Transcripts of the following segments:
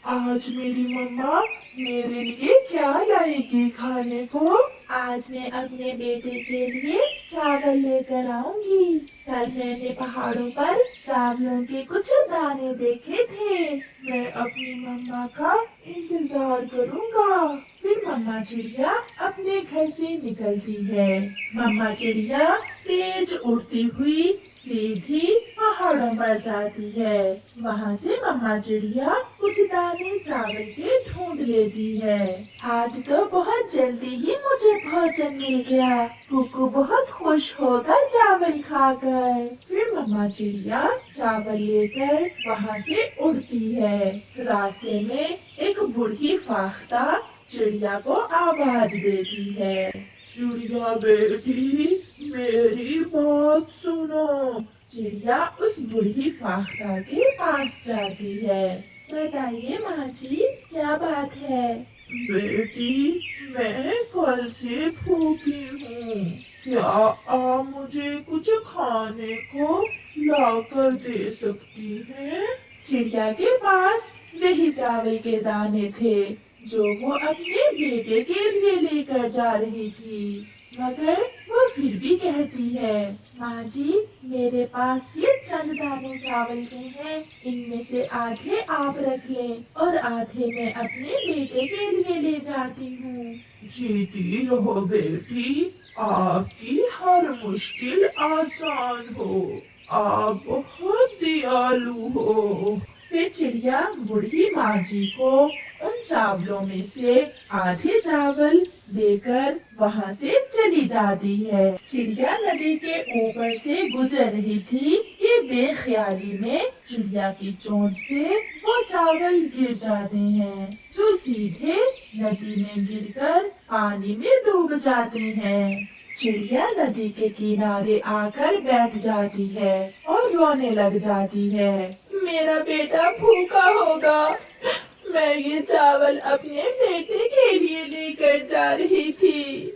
आज मेरी मम्मा मेरे लिए क्या लाएगी खाने को? आज मैं अपने बेटे के लिए चावल लेकर आऊंगी। कल मैंने पहाड़ों पर चावलों के कुछ दाने देखे थे। मैं अपनी मम्मा का इंतजार करूंगा। फिर मम्मा चिड़िया अपने घर से निकलती है। मम्मा चिड़िया तेज उड़ती हुई सीधी पहाड़ों पर जाती है। वहाँ से मम्मा चिड़िया कुछ दाने चावल के ढूंढ लेती है। आज तो बहुत जल्दी ही मुझे भोजन मिल गया। कुकू बहुत खुश होगा चावल खाकर। फिर मम्मा चिड़िया चावल लेकर वहाँ से उड़ती है। रास्ते में एक बूढ़ी फाख्ता चिड़िया को आवाज देती है। चिड़िया बेटी, मेरी बात सुनो। चिड़िया उस बूढ़ी फाख्ता के पास जाती है। बताइए माँ जी, क्या बात है? बेटी, मैं कल से भूखी हूँ। क्या आप मुझे कुछ खाने को लाकर दे सकती हैं? चिड़िया के पास वही चावल के दाने थे जो वो अपने बेटे के लिए लेकर जा रही थी, मगर वो फिर भी कहती है, माँ जी, मेरे पास ये चंद दाने चावल के हैं। इनमें से आधे आप रख लें और आधे मैं अपने बेटे के लिए ले जाती हूँ। जीती रहो बेटी, आपकी हर मुश्किल आसान हो। आप बहुत दयालु हो। फिर चिड़िया बूढ़ी माँ जी को उन चावलों में से आधे चावल देकर वहाँ से चली जाती है। चिड़िया नदी के ऊपर से गुजर रही थी कि बेख्याली में चिड़िया की चोंच से वो चावल गिर जाते हैं, जो सीधे नदी में गिरकर पानी में डूब जाते हैं। चिड़िया नदी के किनारे आकर बैठ जाती है और रोने लग जाती है। मेरा बेटा भूखा होगा। मैं ये चावल अपने बेटे के लिए लेकर जा रही थी।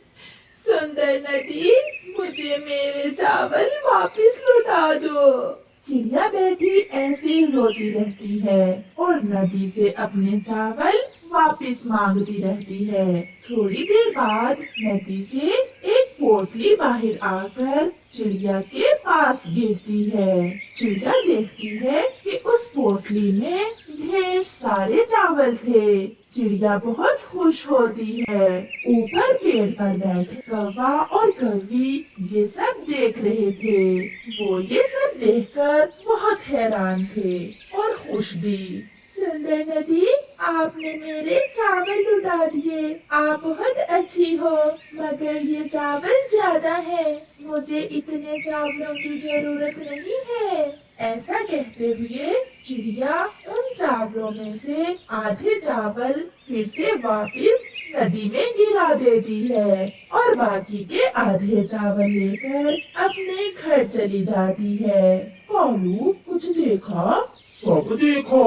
सुंदर नदी, मुझे मेरे चावल वापस लौटा दो। चिड़िया बैठी ऐसे ही रोती रहती है और नदी से अपने चावल वापस मांगती रहती है। थोड़ी देर बाद नदी से एक पोटली बाहर आकर चिड़िया के पास गिरती है। चिड़िया देखती है कि उस पोटली में ढेर सारे चावल थे। चिड़िया बहुत खुश होती है। ऊपर पेड़ पर बैठे कौवा और कौवी ये सब देख रहे थे। वो ये सब देखकर बहुत हैरान थे और खुश भी। सुंदर नदी, आपने मेरे चावल लुटा दिए। आप बहुत अच्छी हो, मगर ये चावल ज्यादा है। मुझे इतने चावलों की जरूरत नहीं है। ऐसा कहते हुए चिड़िया उन चावलों में से आधे चावल फिर से वापस नदी में गिरा देती है और बाकी के आधे चावल लेकर अपने घर चली जाती है। कालू, कुछ देखा? सब देखा।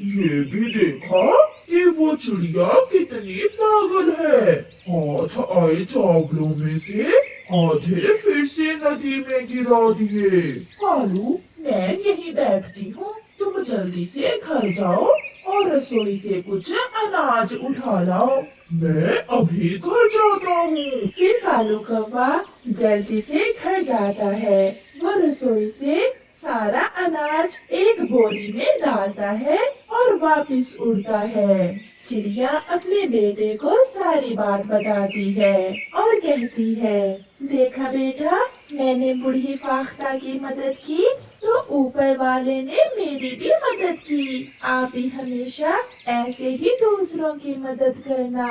ये भी देखा कि वो चिड़िया कितनी पागल है। हाथ आए चावलों में से आधे फिर से नदी में गिरा दिए। कालू, मैं यहीं बैठती हूँ, तुम जल्दी से घर जाओ और रसोई से कुछ अनाज उठा लाओ। मैं अभी घर जाता हूँ। फिर कालू कौवा जल्दी से घर जाता है। वो रसोई से सारा अनाज एक बोरी में डालता है और वापस उड़ता है। चिड़िया अपने बेटे को सारी बात बताती है और कहती है, देखा बेटा, मैंने बूढ़ी फाख्ता की मदद की तो ऊपर वाले ने मेरी भी मदद की। आप भी हमेशा ऐसे ही दूसरों की मदद करना।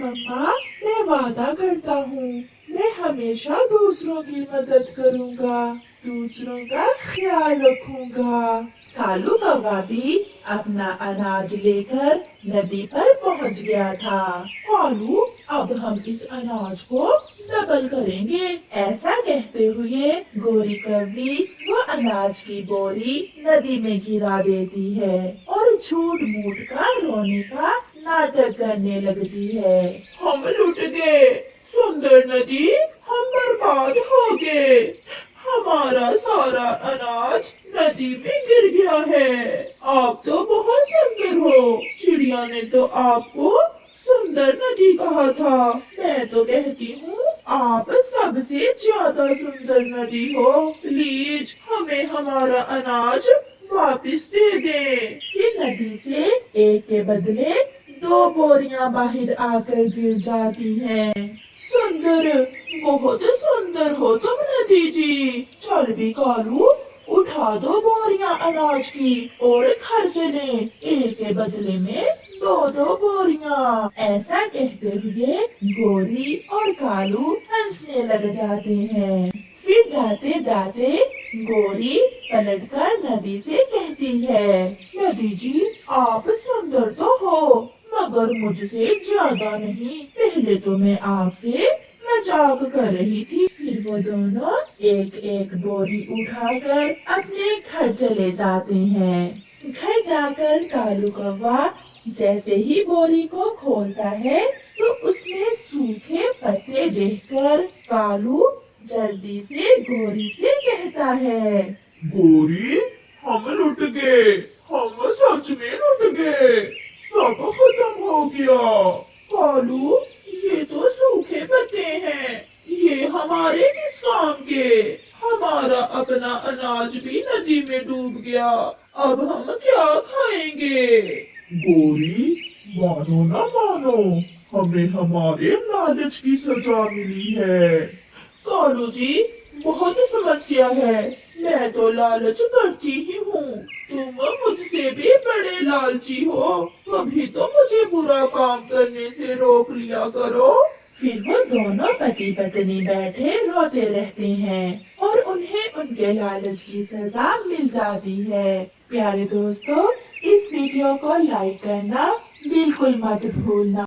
मम्मा, मैं वादा करता हूँ, मैं हमेशा दूसरों की मदद करूँगा, दूसरों का ख्याल रखूँगा। कालू कौवा भी अपना अनाज लेकर नदी पर पहुंच गया था। कालू, अब हम इस अनाज को डबल करेंगे। ऐसा कहते हुए गोरी कौवी वो अनाज की बोरी नदी में गिरा देती है और झूठ मूठ का रोने का नाटक करने लगती है। हम लुट गए, सुंदर नदी, हम बर्बाद हो गए। ہمارا سارا اناج ندی میں گر گیا ہے۔ آپ تو بہت سندر ہو۔ چڑیا نے تو آپ کو سندر ندی کہا تھا۔ میں تو کہتی ہوں آپ سب سے زیادہ سندر ندی ہو۔ پلیز ہمیں ہمارا اناج واپس دے دیں۔ پھر ندی سے ایک کے بدلے 2 بوریاں باہر آ کر گر جاتی ہیں۔ سندر، بہت سندر ہو تم ندی جی۔ چل بھی کالو، اٹھا 2 بوریاں اناج کی اور گھر چلیں، ایک کے بدلے میں 2 بوریاں۔ ایسا کہتے ہوئے گوری اور کالو ہنسنے لگ جاتے ہیں۔ پھر جاتے جاتے گوری پلٹ کر ندی سے کہتی ہے، ندی جی آپ سندر تو ہو مگر مجھ سے زیادہ نہیں۔ پہلے تو میں آپ سے مذاق کر رہی تھی۔ پھر وہ دونوں ایک ایک بوری اٹھا کر اپنے گھر چلے جاتے ہیں۔ گھر جا کر کالو کوا جیسے ہی بوری کو کھولتا ہے تو اس میں سوکھے پتے دیکھ کر کالو جلدی سے گوری سے کہتا ہے، گوری ہم لٹ گئے، ہم سچ میں لٹ گئے، سب ختم ہو گیا۔ کالو یہ تو سوکھے پتے ہیں، یہ ہمارے کس کام کے؟ ہمارا اپنا اناج بھی ندی میں ڈوب گیا، اب ہم کیا کھائیں گے؟ گوری مانو نہ مانو، ہمیں ہمارے لالچ کی سزا ملی ہے۔ کالو جی بہت سمسیا ہے، میں تو لالچ کرتی ہی ہوں، تم مجھ سے بھی بڑے لالچی ہو، کبھی تو مجھے برا کام کرنے سے روک لیا کرو۔ پھر وہ دونوں پتی پتنی بیٹھے روتے رہتے ہیں اور انہیں ان کے لالچ کی سزا مل جاتی ہے۔ پیارے دوستو، اس ویڈیو کو لائک کرنا بالکل مت بھولنا۔